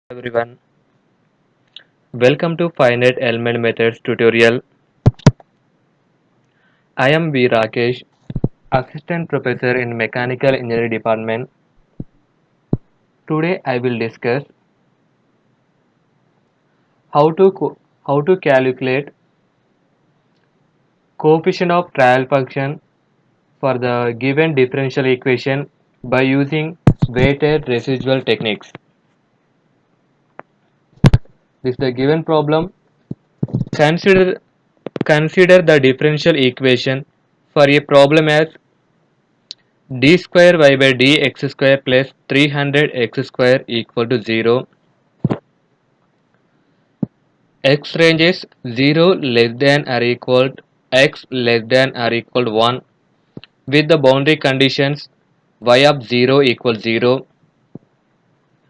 Everyone, welcome to Finite Element Methods tutorial. I am B. Rakesh, Assistant Professor in Mechanical Engineering Department. Today I will discuss how to how to calculate coefficient of trial function for the given differential equation by using weighted residual techniques. This is the given problem. Consider consider the differential equation for a problem as d square y by dx square plus 300 x square equal to 0. X ranges 0 less than or equal to x less than or equal to 1 with the boundary conditions y of 0 equals 0,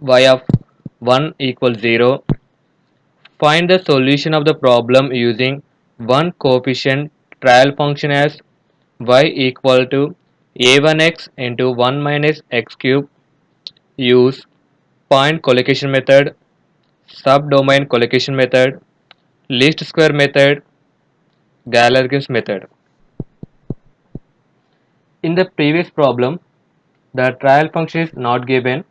y of 1 equals 0. Find the solution of the problem using one coefficient trial function as y equal to a1x into 1 minus x cube. Use point collocation method, subdomain collocation method, least square method, Galerkin's method. In the previous problem, the trial function is not given.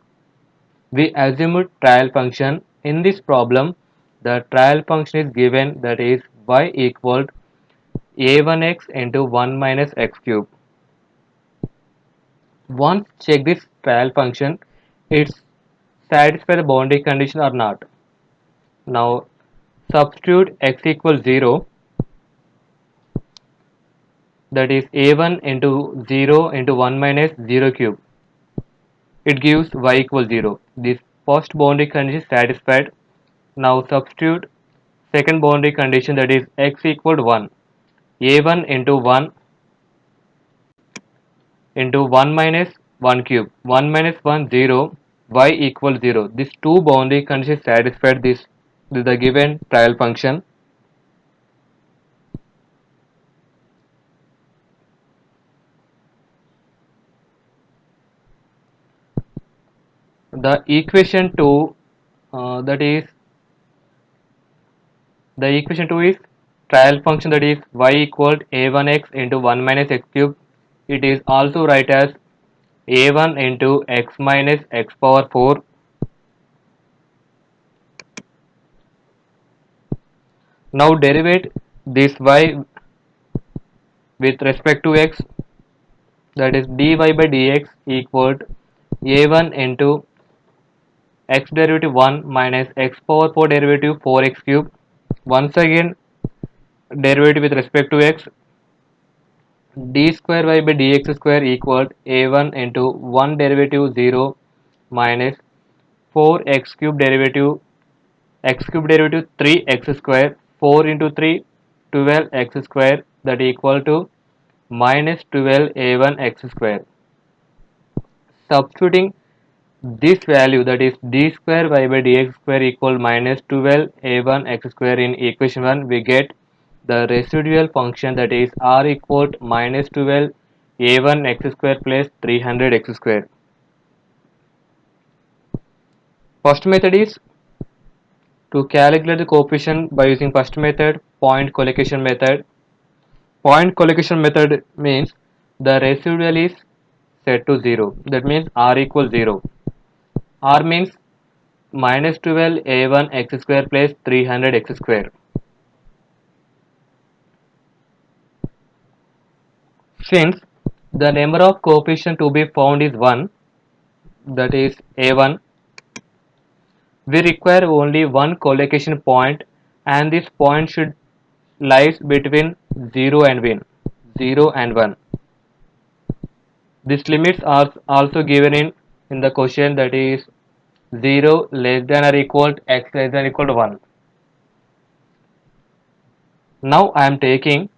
We assumed trial function. In this problem, the trial function is given, that is y equal a1x into 1 minus x cube. Once check this trial function, it's satisfy the boundary condition or not. Now substitute x equals 0, that is a1 into 0 into 1 minus 0 cube. It gives y equals 0. This first boundary condition is satisfied. Now substitute second boundary condition, that is x equal to 1. a1 into 1 into 1 minus 1 cube. 1 minus 1 0, y equals 0. These two boundary conditions satisfied this is the given trial function. The equation 2 that is the equation 2 is trial function, that is y equal to a1x into 1 minus x cube. It is also write as a1 into x minus x power 4. Now derivate this y with respect to x, that is dy by dx equal to a1 into x derivative 1 minus x power 4 derivative 4x cube. Once again derivative with respect to x, d square y by dx square equal a1 into 1 derivative 0 minus 4x cube derivative x cube derivative 3x square, 4 into 3 12x square, that equal to minus 12 a1 x square. Substituting this value, that is d square y by dx square equal minus 12 a1 x square, in equation 1 we get the residual function, that is r equal to minus 12 a1 x square plus 300 x square. First method is to calculate the coefficient by using first method, point collocation method. Point collocation method means the residual is set to 0, that means r equals 0. R means minus 12 a1 x square plus 300 x square. Since the number of coefficient to be found is 1, that is a1, we require only one collocation point, and this point should lies between 0 and 1. 0 and 1. These limits are also given in the question, that is 0 less than or equal to x less than or equal to 1. Now I am taking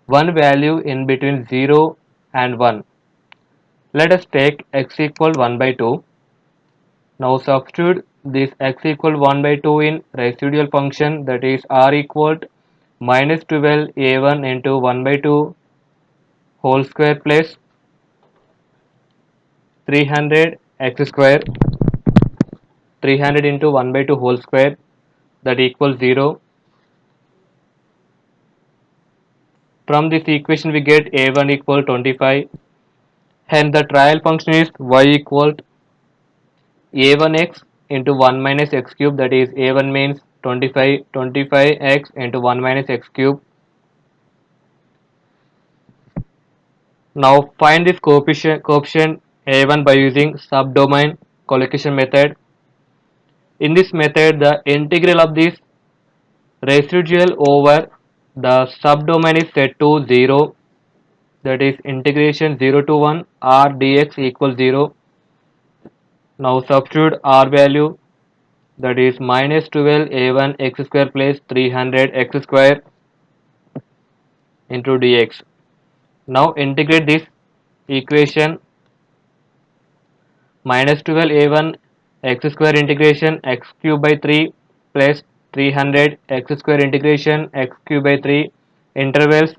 one value in between 0 and 1. Let us take x equal 1 by 2. Now substitute this x equal 1 by 2 in residual function, that is r equal to minus 12 a1 into 1 by 2 whole square plus 300 x square. 300 into 1 by 2 whole square, that equals 0. From this equation we get a1 equal 25. Hence the trial function is y equal a1x into 1 minus x cube, that is a1 means 25x into 1 minus x cube. Now find this coefficient a1 by using subdomain collocation method. In this method the integral of this residual over the subdomain is set to 0, that is integration 0 to 1 r dx equals 0. Now substitute r value, that is minus 12 a1 x square plus 300 x square into dx. Now integrate this equation, minus 12 a1 x square integration x cube by 3 plus 300 x square integration x cube by 3, intervals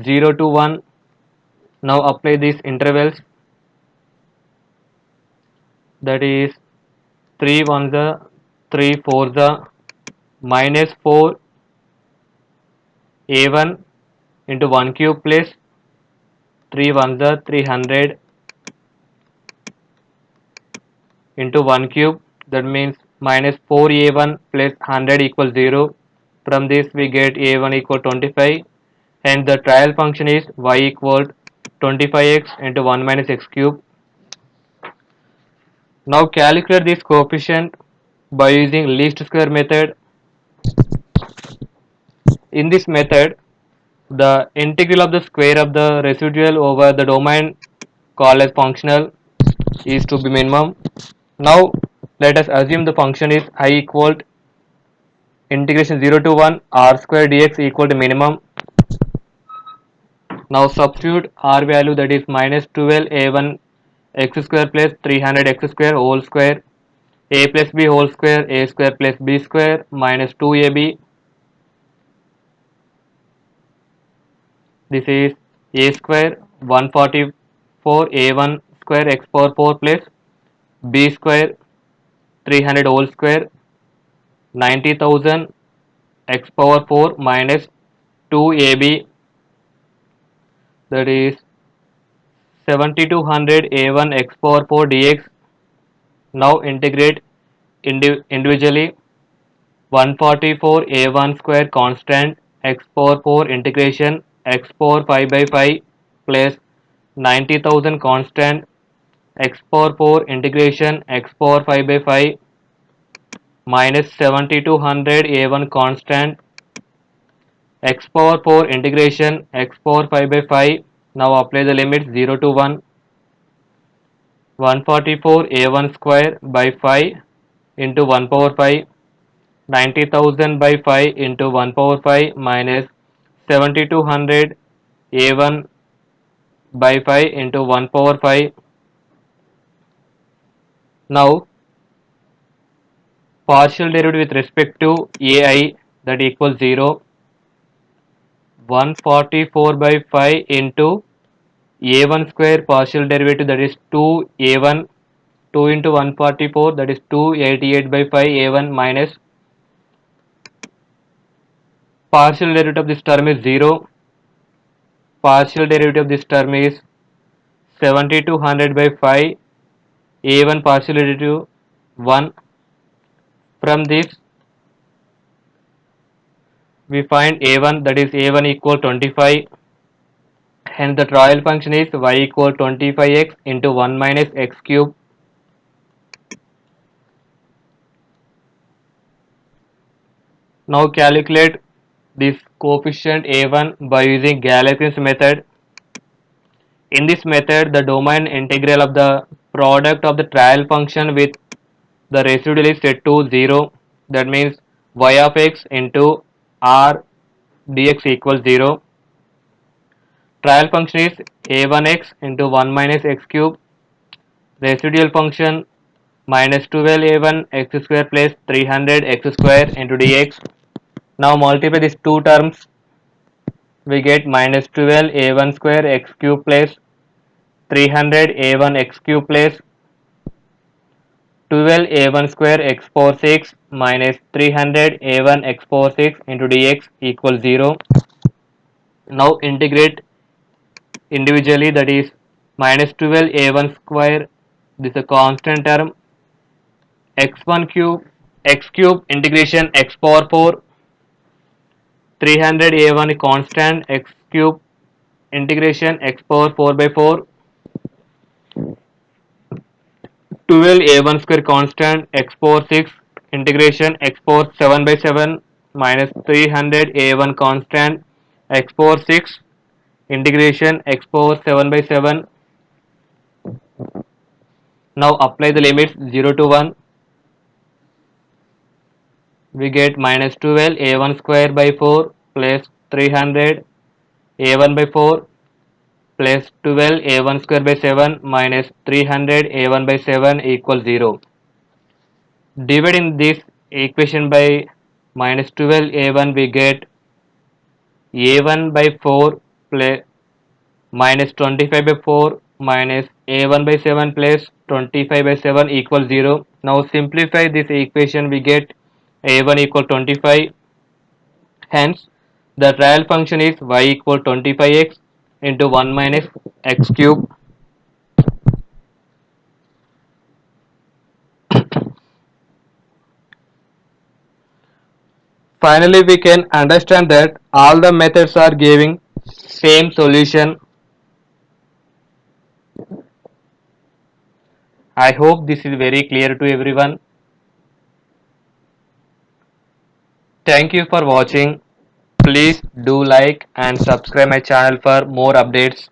0 to 1. Now apply these intervals, that is 3 1 the 3 4 the minus 4 a1 into 1 cube plus 3 1 the 300 into 1 cube, that means minus 4a1 plus 100 equals 0. From this we get a1 equal 25, and the trial function is y equal 25x into 1 minus x cube. Now calculate this coefficient by using least square method. In this method the integral of the square of the residual over the domain called as functional is to be minimum. Now let us assume the function is I equal integration 0 to 1 r square dx equal to minimum. Now substitute r value, that is minus 12 a1 x square plus 300 x square whole square, a plus b whole square, a square plus b square minus 2ab. This is a square 144 a1 square x power 4 plus b square 300 whole square 90,000 x power 4 minus 2ab, that is 7200 a1 x power 4 dx. Now integrate individually, 144 a1 square constant x power 4 integration x power 5 by 5 plus 90,000 constant x power 4 integration x power 5 by 5 minus 7200 a1 constant x power 4 integration x power 5 by 5. Now apply the limits 0 to 1. 144 a1 square by 5 into 1 power 5, 90,000 by 5 into 1 power 5 minus 7200 a1 by 5 into 1 power 5. Now partial derivative with respect to ai, that equals 0. 144 by 5 into a1 square partial derivative, that is 2a1, 2 into 144, that is 288 by 5 a1 minus partial derivative of this term is 0. Partial derivative of this term is 7200 by 5 a1 partial derivative 1. From this we find a1, that is a1 equal 25. Hence the trial function is y equal 25x into 1 minus x cube. Now calculate this coefficient a1 by using Galerkin's method. In this method the domain integral of the product of the trial function with the residual is set to 0, that means y of x into r dx equals 0. Trial function is a1x into 1 minus x cube, residual function minus 12 a1 x square plus 300 x square into dx. Now multiply these two terms, we get minus 12 a1 square x cube plus 300 a1 x cube plus 12 a1 square x power 6 minus 300 a1 x power 6 into dx equals 0. Now integrate individually, that is minus 12 a1 square, this is a constant term, x1 cube, x cube integration x power 4, 300 a1 constant, x cube integration x power 4 by 4, 12 a1 square constant, x power 6 integration x power 7 by 7 minus 300 a1 constant, x power 6 integration x power 7 by 7. Now apply the limits 0 to 1. We get minus 12 a1 square by 4 plus 300 a1 by 4 plus 12 a1 square by 7 minus 300 a1 by 7 equals 0. Dividing this equation by minus 12 a1, we get a1 by 4 plus minus 25 by 4 minus a1 by 7 plus 25 by 7 equals 0. Now simplify this equation, we get a1 equal 25. Hence, the trial function is y equal 25x into 1 minus x cube. Finally, we can understand that all the methods are giving same solution. I hope this is very clear to everyone. Thank you for watching. Please do like and subscribe my channel for more updates.